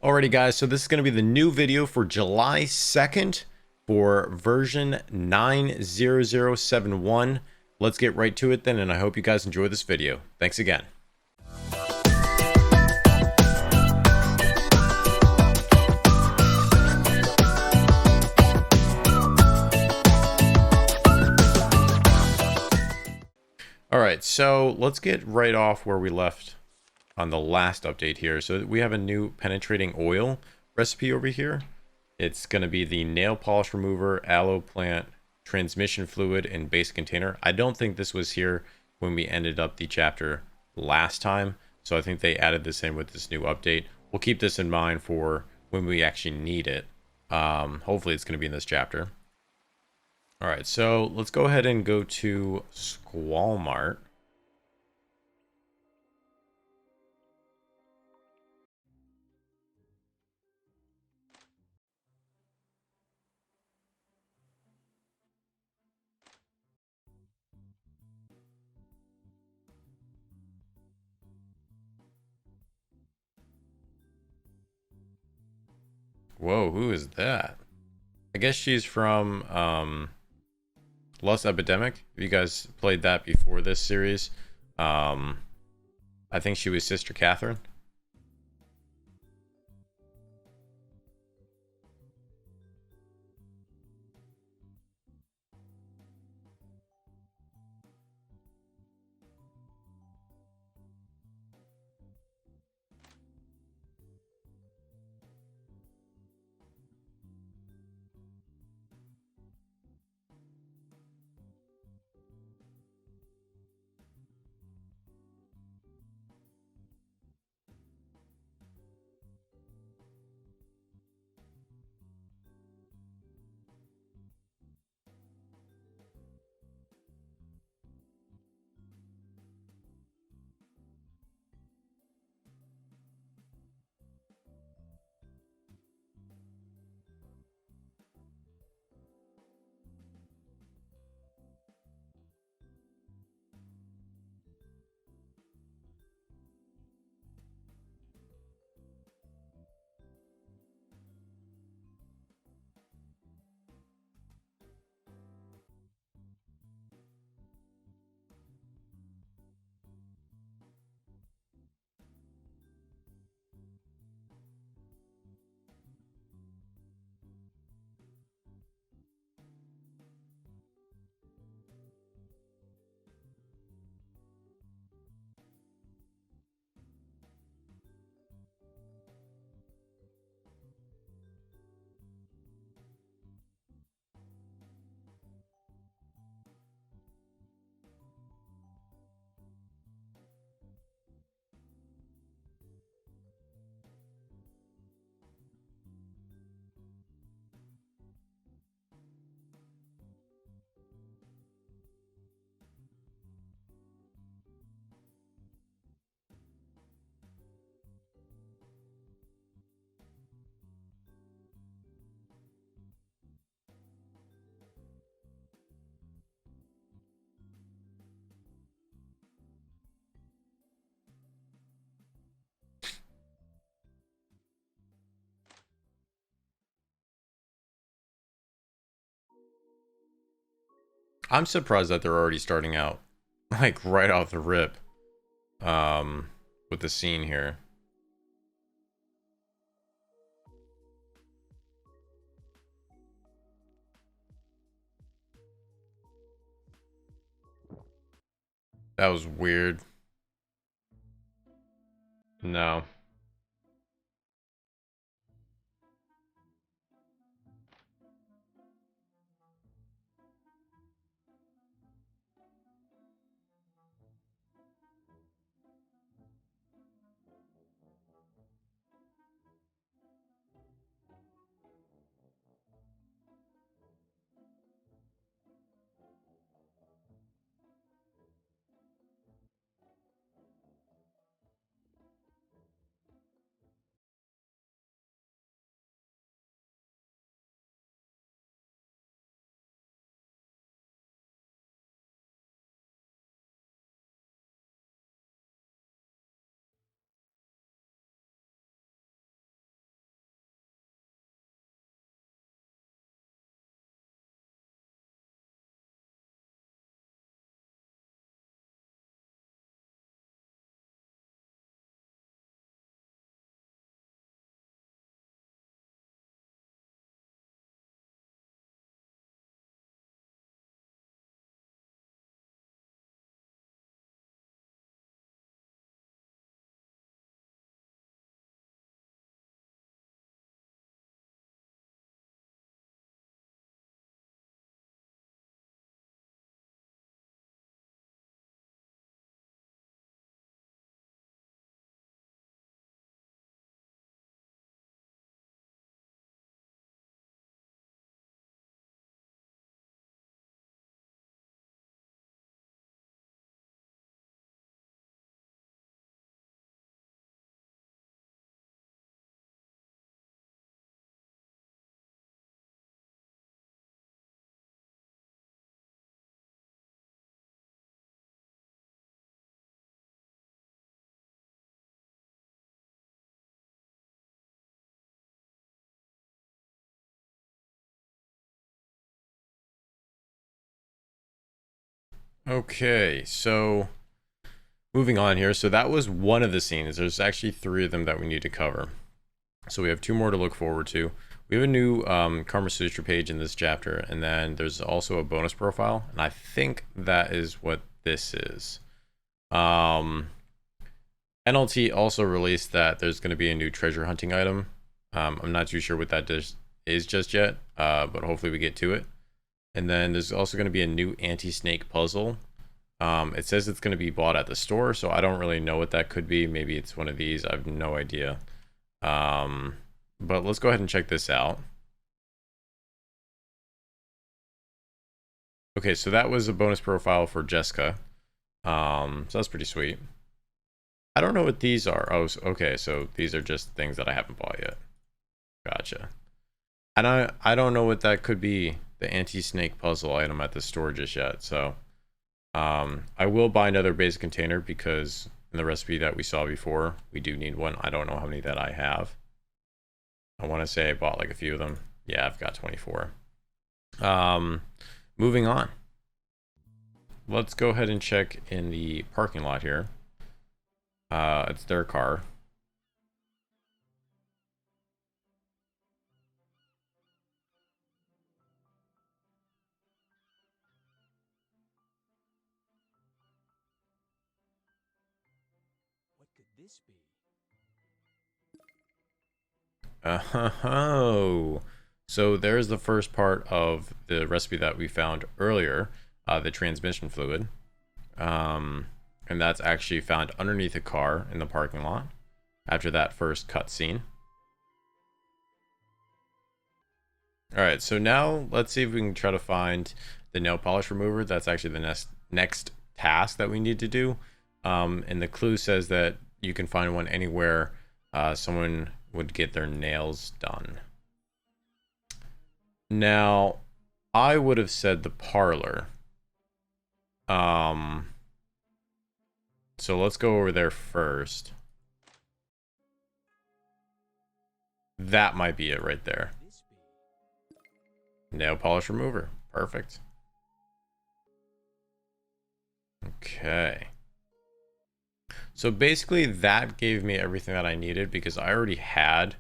Alrighty guys, so this is going to be the new video for July 2nd for version 90071. Let's get right to it then, and I hope you guys enjoy this video. Thanks again. Alright, so let's get right off where we left on the last update here. So we have a new penetrating oil recipe over here. It's going to be the nail polish remover, aloe plant, transmission fluid, and base container. I don't think this was here when we ended up the chapter last time, so I think they added this in with this new update. We'll keep this in mind for when we actually need it. Hopefully it's going to be in this chapter. All right, so let's go ahead and go to Squallmart. Whoa, who is that? I guess she's from Lost Epidemic. If you guys played that before this series, I think she was Sister Catherine. I'm surprised that they're already starting out like right off the rip with the scene here. That was weird. No. Okay, so moving on here. So that was one of the scenes. There's actually 3 of them that we need to cover. So we have 2 more to look forward to. We have a new KamaSutra page in this chapter, and then there's also a bonus profile, and I think that is what this is. NLT also released that there's going to be a new treasure hunting item. I'm not too sure what that is just yet, but hopefully we get to it. And then there's also going to be a new anti-snake puzzle. It says it's going to be bought at the store, so I don't really know what that could be. Maybe it's one of these. I have no idea. But let's go ahead and check this out. Okay, so that was a bonus profile for Jessica. So that's pretty sweet. I don't know what these are. Oh, okay, so these are just things that I haven't bought yet. Gotcha. And I don't know what that could be, the anti-snake puzzle item at the store just yet. So I will buy another basic container because in the recipe that we saw before, we do need one. I don't know how many that I have. I want to say I bought like a few of them. Yeah, I've got 24. Moving on. Let's go ahead and check in the parking lot here. It's their car. What could this be? Oh, so there's the first part of the recipe that we found earlier, the transmission fluid. And that's actually found underneath a car in the parking lot after that first cutscene. All right, so now let's see if we can try to find the nail polish remover. That's actually the next task that we need to do. And the clue says that you can find one anywhere someone would get their nails done. Now, I would have said the parlor. So let's go over there first. That might be it right there. Nail polish remover. Perfect. Okay. So basically that gave me everything that I needed because I already had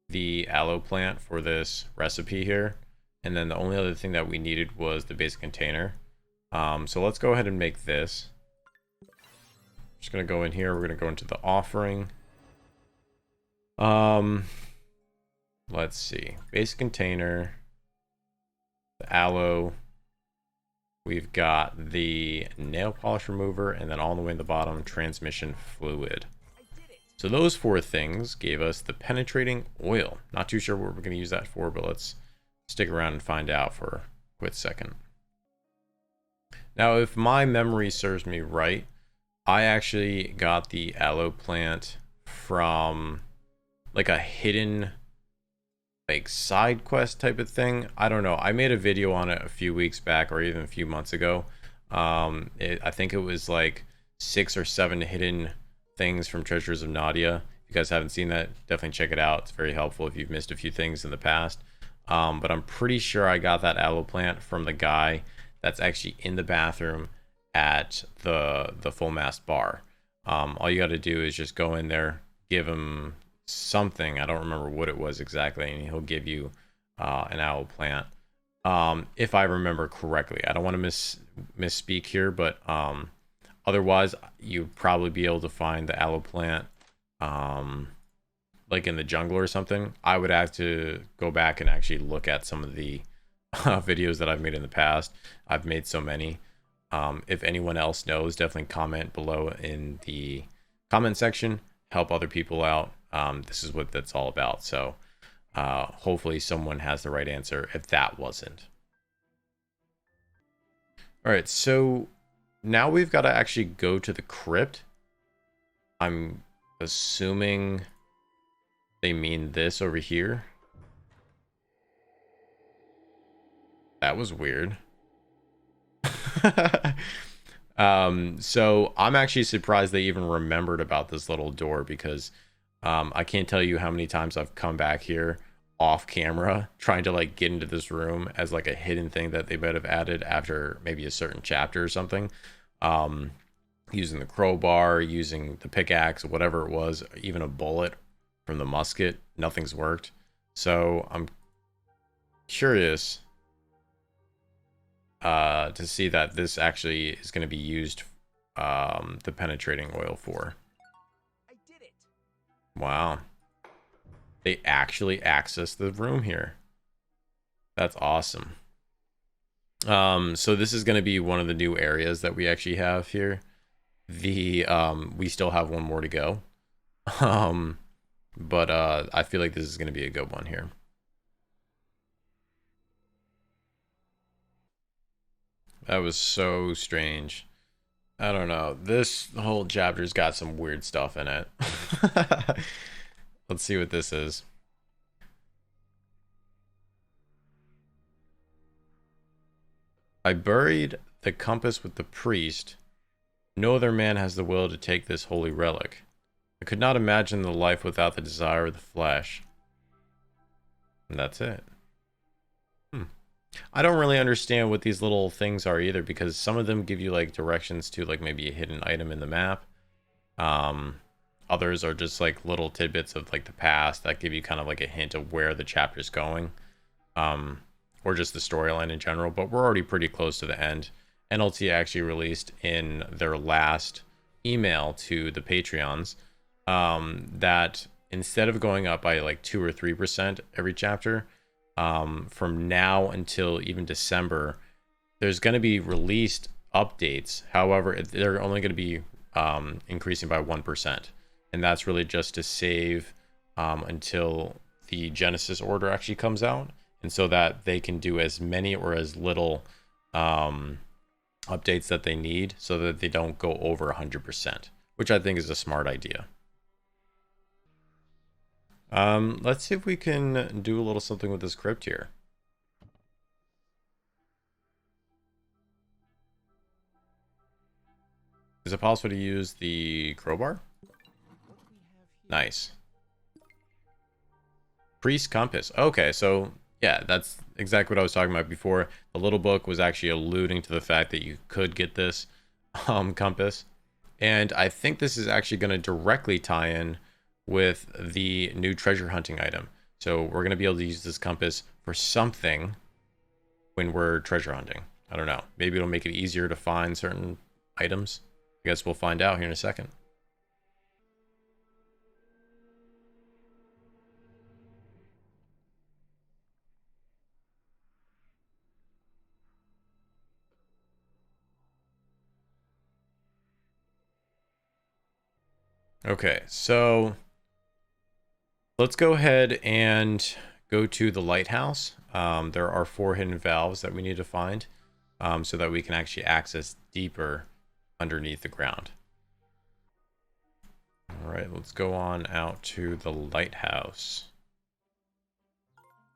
the aloe plant for this recipe here. And then the only other thing that we needed was the basic container. So let's go ahead and make this. Just gonna go in here. We're gonna go into the offering. Let's see. Basic container. The aloe. We've got the nail polish remover, and then all the way in the bottom, transmission fluid. So those 4 things gave us the penetrating oil. Not too sure what we're going to use that for, but let's stick around and find out for a quick second. Now, if my memory serves me right, I actually got the aloe plant from like a hidden like side quest type of thing. I don't know. I made a video on it a few weeks back or even a few months ago. I think it was like 6 or 7 hidden things from Treasures of Nadia. If you guys haven't seen that, definitely check it out. It's very helpful if you've missed a few things in the past. But I'm pretty sure I got that aloe plant from the guy that's actually in the bathroom at the full mast bar. All you got to do is just go in there, give him something. I don't remember what it was exactly, and he'll give you an aloe plant. If I remember correctly, I don't want to misspeak here, but otherwise you'd probably be able to find the aloe plant like in the jungle or something. I would have to go back and actually look at some of the videos that I've made in the past. I've made so many. If anyone else knows, definitely comment below in the comment section. Help other people out. This is what that's all about. So hopefully someone has the right answer if that wasn't. All right, so now we've got to actually go to the crypt. I'm assuming they mean this over here. That was weird. So I'm actually surprised they even remembered about this little door because I can't tell you how many times I've come back here off camera trying to like get into this room as like a hidden thing that they might have added after maybe a certain chapter or something. Um, Using the crowbar, using the pickaxe, whatever it was, even a bullet from the musket, nothing's worked. So I'm curious to see that this actually is going to be used the penetrating oil for. I did it. Wow. They actually access the room here. That's awesome. So this is going to be one of the new areas that we actually have here. We still have one more to go. Um, but I feel like this is going to be a good one here. That was so strange. I don't know. This whole chapter's got some weird stuff in it. Let's see what this is. I buried the compass with the priest. No other man has the will to take this holy relic. I could not imagine the life without the desire of the flesh. And that's it. I don't really understand what these little things are either, because some of them give you like directions to like maybe a hidden item in the map. Others are just like little tidbits of like the past that give you kind of like a hint of where the chapter's going. Or just the storyline in general, but we're already pretty close to the end. NLT actually released in their last email to the Patreons that instead of going up by like 2 or 3% every chapter, from now until even December, there's going to be released updates. However, they're only going to be increasing by 1%. And that's really just to save until the Genesis order actually comes out. And so that they can do as many or as little updates that they need so that they don't go over 100%, which I think is a smart idea. Let's see if we can do a little something with this crypt here. Is it possible to use the crowbar? Nice. Priest compass. Okay, so yeah, that's exactly what I was talking about before. The little book was actually alluding to the fact that you could get this compass. And I think this is actually going to directly tie in with the new treasure hunting item. So we're going to be able to use this compass for something when we're treasure hunting. I don't know. Maybe it'll make it easier to find certain items. I guess we'll find out here in a second. Okay, so let's go ahead and go to the lighthouse. There are 4 hidden valves that we need to find so that we can actually access deeper underneath the ground. All right, let's go on out to the lighthouse.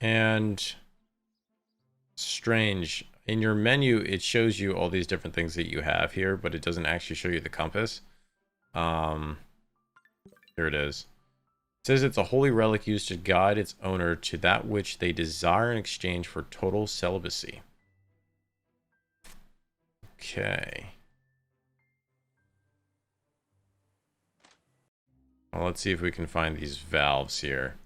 And strange, in your menu, it shows you all these different things that you have here, but it doesn't actually show you the compass. Here it is. It says it's a holy relic used to guide its owner to that which they desire in exchange for total celibacy. Okay. Well, let's see if we can find these valves here.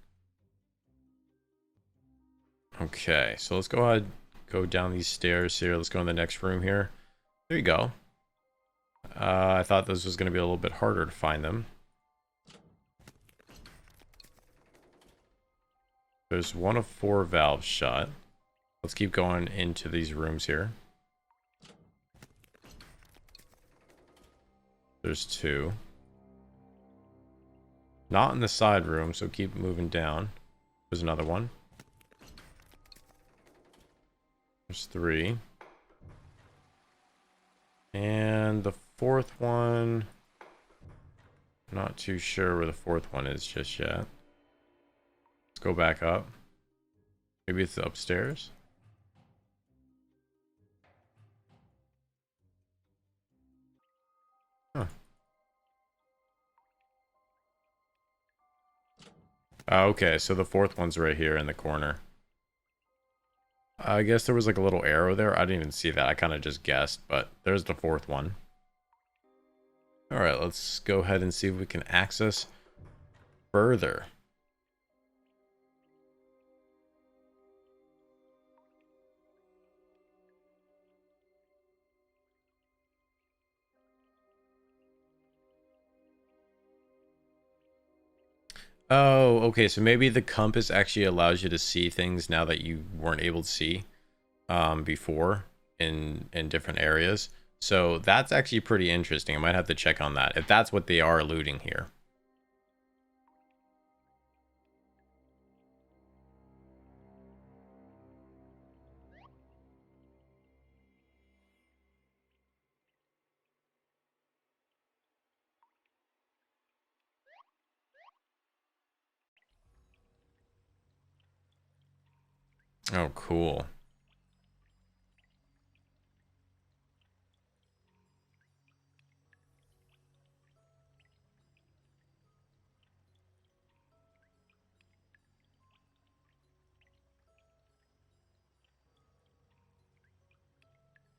Okay, so let's go ahead, go down these stairs here. Let's go in the next room here. There you go. I thought this was going to be a little bit harder to find them. There's 1 of 4 valves shut. Let's keep going into these rooms here. There's 2. Not in the side room, so keep moving down. There's another one. There's 3. And the 4th one... Not too sure where the 4th one is just yet. Let's go back up. Maybe it's upstairs? Huh. Okay, so the fourth one's right here in the corner. I guess there was like a little arrow there. I didn't even see that. I kind of just guessed, but there's the fourth one. All right, let's go ahead and see if we can access further. Oh, okay, so maybe the compass actually allows you to see things now that you weren't able to see before in different areas. So that's actually pretty interesting. I might have to check on that if that's what they are alluding here. Oh, cool.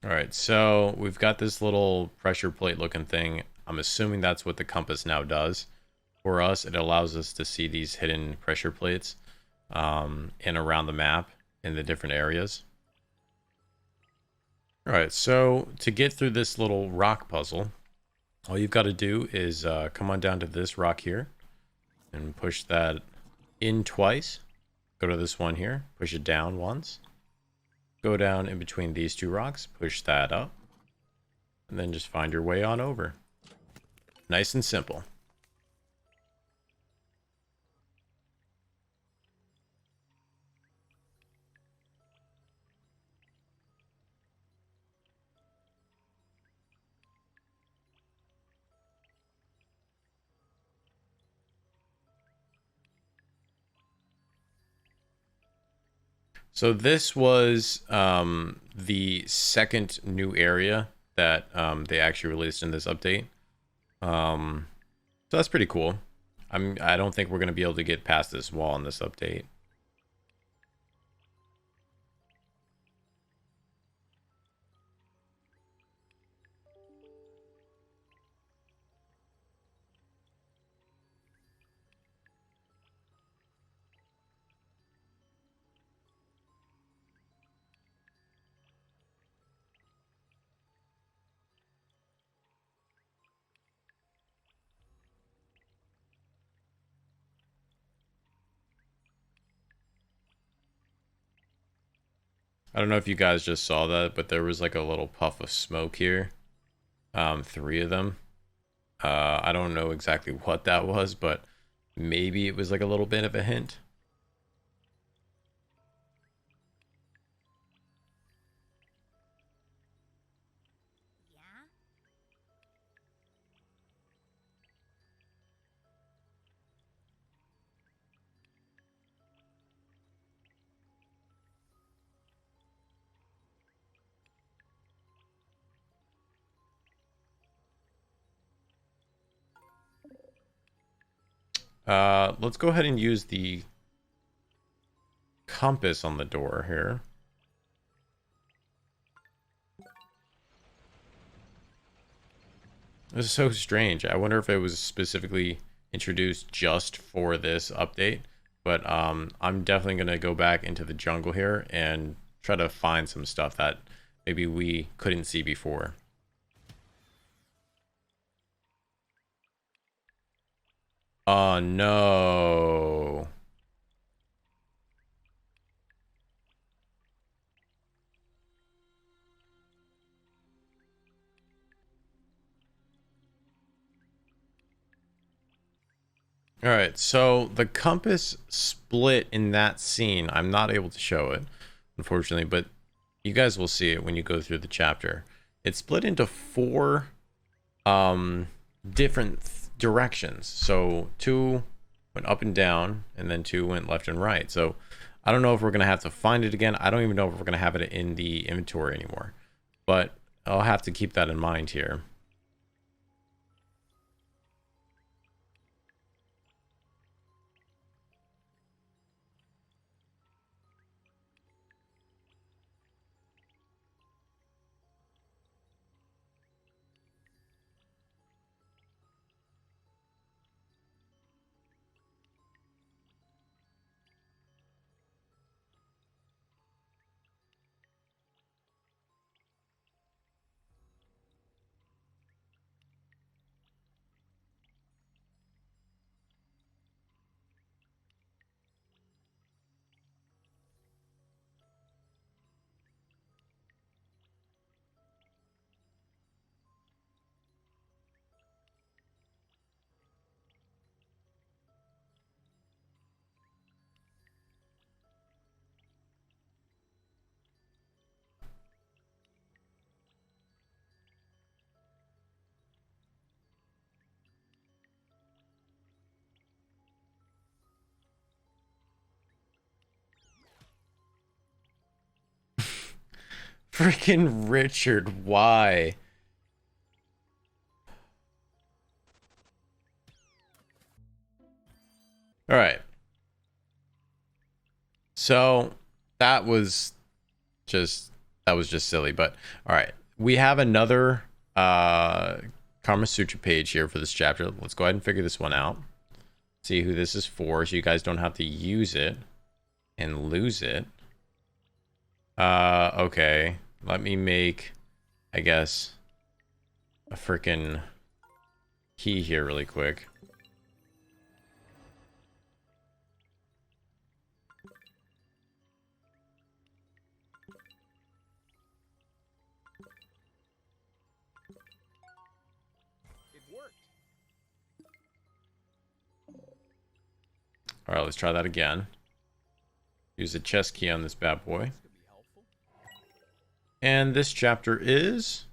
All right, so we've got this little pressure plate looking thing. I'm assuming that's what the compass now does. For us, it allows us to see these hidden pressure plates in around the map in the different areas. All right, so to get through this little rock puzzle, all you've got to do is come on down to this rock here and push that in twice. Go to this one here, push it down once. Go down in between these two rocks, push that up, and then just find your way on over. Nice and simple. So this was the second new area that they actually released in this update. So that's pretty cool. I don't think we're going to be able to get past this wall in this update. I don't know if you guys just saw that, but there was like a little puff of smoke here. Three of them. I don't know exactly what that was, but maybe it was like a little bit of a hint. Yeah? Let's go ahead and use the compass on the door here. This is so strange. I wonder if it was specifically introduced just for this update. But I'm definitely going to go back into the jungle here and try to find some stuff that maybe we couldn't see before. Oh, no. All right, so the compass split in that scene. I'm not able to show it, unfortunately, but you guys will see it when you go through the chapter. It split into four different directions. So two went up and down, and then two went left and right. So I don't know if we're gonna have to find it again. I don't even know if we're gonna have it in the inventory anymore, but I'll have to keep that in mind here. Freaking Richard, why? All right. So that was just silly, but all right. We have another KamaSutra page here for this chapter. Let's go ahead and figure this one out. See who this is for, so you guys don't have to use it and lose it. Okay. Let me make, I guess, a freaking key here really quick. All right, let's try that again. Use a chest key on this bad boy. And this chapter is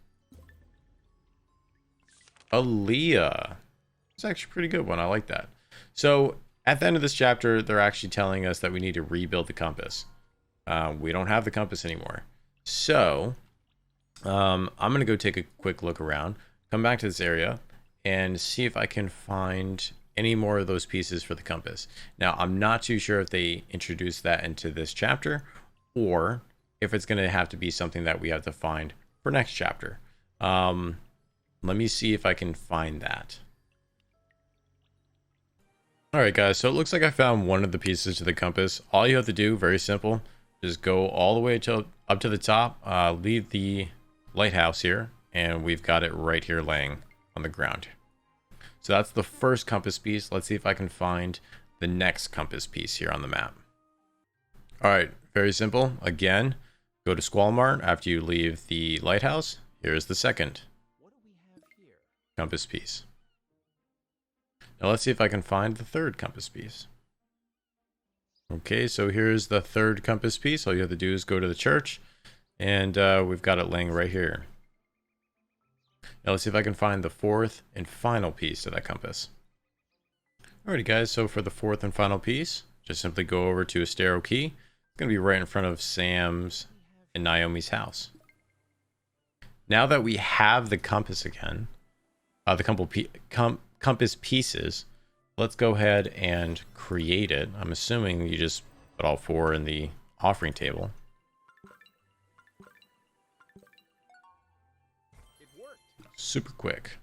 Alia. It's actually a pretty good one. I like that. So at the end of this chapter, they're actually telling us that we need to rebuild the compass. We don't have the compass anymore. So I'm going to go take a quick look around, come back to this area, and see if I can find any more of those pieces for the compass. Now, I'm not too sure if they introduced that into this chapter or if it's going to have to be something that we have to find for next chapter. Let me see if I can find that. All right, guys, so it looks like I found one of the pieces to the compass. All you have to do, very simple, just go all the way up to the top, leave the lighthouse here, and we've got it right here laying on the ground. So that's the first compass piece. Let's see if I can find the next compass piece here on the map. All right, very simple. Again, go to squallmart after you leave the lighthouse. Here's the second compass piece. Now let's see if I can find the third compass piece. Okay, so here's the third compass piece. All you have to do is go to the church, and we've got it laying right here. Now let's see if I can find the fourth and final piece of that compass. Alrighty, guys, so for the fourth and final piece, just simply go over to Astero Key. It's going to be right in front of Sam's and Naomi's house. Now that we have the compass again, the compass pieces, let's go ahead and create it. I'm assuming you just put all four in the offering table. Super quick.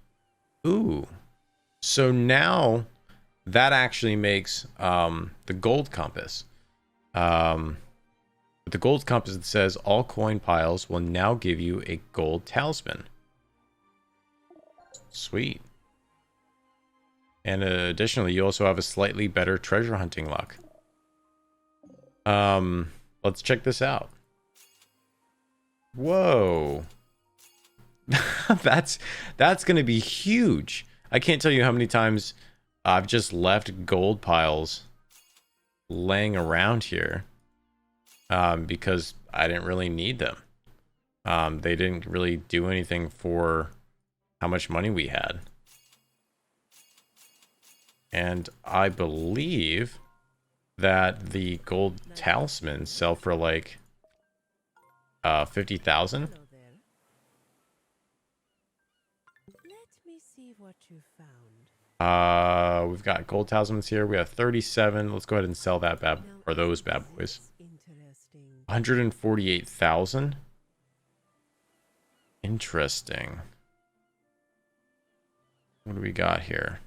Ooh. So now that actually makes the gold compass. With the gold compass, it says all coin piles will now give you a gold talisman. Sweet. And additionally, you also have a slightly better treasure hunting luck. Let's check this out. Whoa. that's going to be huge. I can't tell you how many times I've just left gold piles laying around here because I didn't really need them. They didn't really do anything for how much money we had. And I believe that the gold talismans sell for like 50,000. What you found. We've got gold talismans here. We have 37. Let's go ahead and sell that those bad boys. 148,000. Interesting. What do we got here?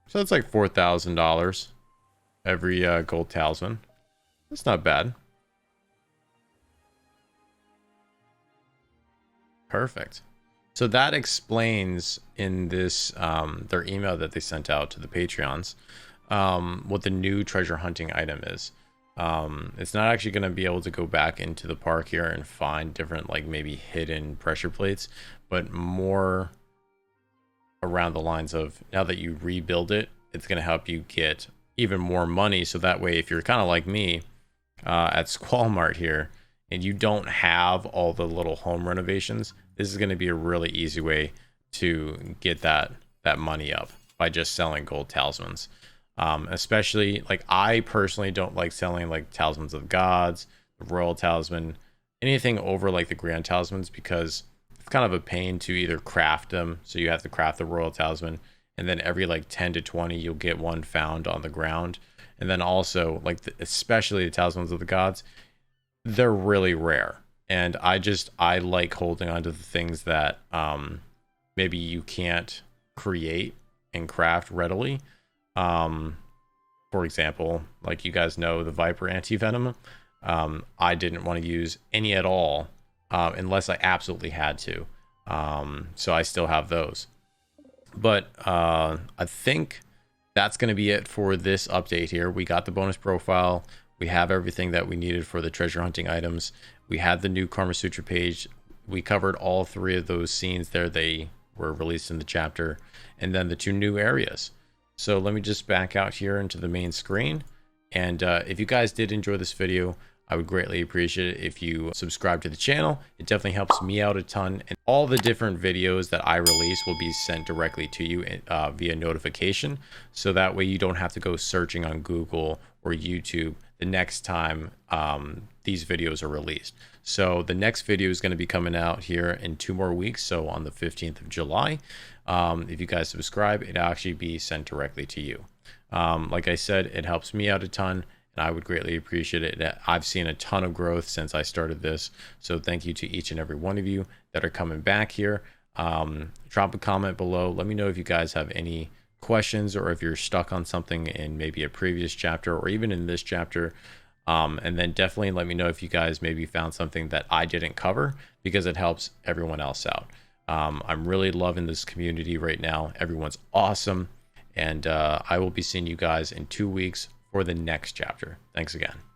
So that's like $4,000 every gold talisman. That's not bad. Perfect. So that explains in this their email that they sent out to the Patreons what the new treasure hunting item is. It's not actually going to be able to go back into the park here and find different, like maybe hidden pressure plates, but more around the lines of now that you rebuild it, it's going to help you get even more money. So that way, if you're kind of like me at squallmart here and you don't have all the little home renovations, this is going to be a really easy way to get that money up by just selling gold talismans. Especially like I personally don't like selling like talismans of gods, the royal talisman, anything over like the grand talismans, because it's kind of a pain to either craft them. So you have to craft the royal talisman, and then every like 10 to 20 you'll get one found on the ground. And then also like especially the talismans of the gods, they're really rare. And I like holding on to the things that maybe you can't create and craft readily. For example, like you guys know, the Viper anti-venom, I didn't want to use any at all unless I absolutely had to. So I still have those. But I think that's going to be it for this update here. We got the bonus profile. We have everything that we needed for the treasure hunting items. We had the new KamaSutra page. We covered all 3 of those scenes there. They were released in the chapter. And then the 2 new areas. So let me just back out here into the main screen. And if you guys did enjoy this video, I would greatly appreciate it if you subscribe to the channel. It definitely helps me out a ton. And all the different videos that I release will be sent directly to you via notification. So that way you don't have to go searching on Google or YouTube the next time these videos are released. So the next video is going to be coming out here in 2 more weeks. So on the 15th of July, if you guys subscribe, it'll actually be sent directly to you. Like I said, it helps me out a ton, and I would greatly appreciate it. I've seen a ton of growth since I started this. So thank you to each and every one of you that are coming back here. Drop a comment below. Let me know if you guys have any questions, or if you're stuck on something in maybe a previous chapter or even in this chapter. And then definitely let me know if you guys maybe found something that I didn't cover, because it helps everyone else out. I'm really loving this community right now. Everyone's awesome. And I will be seeing you guys in 2 weeks for the next chapter. Thanks again.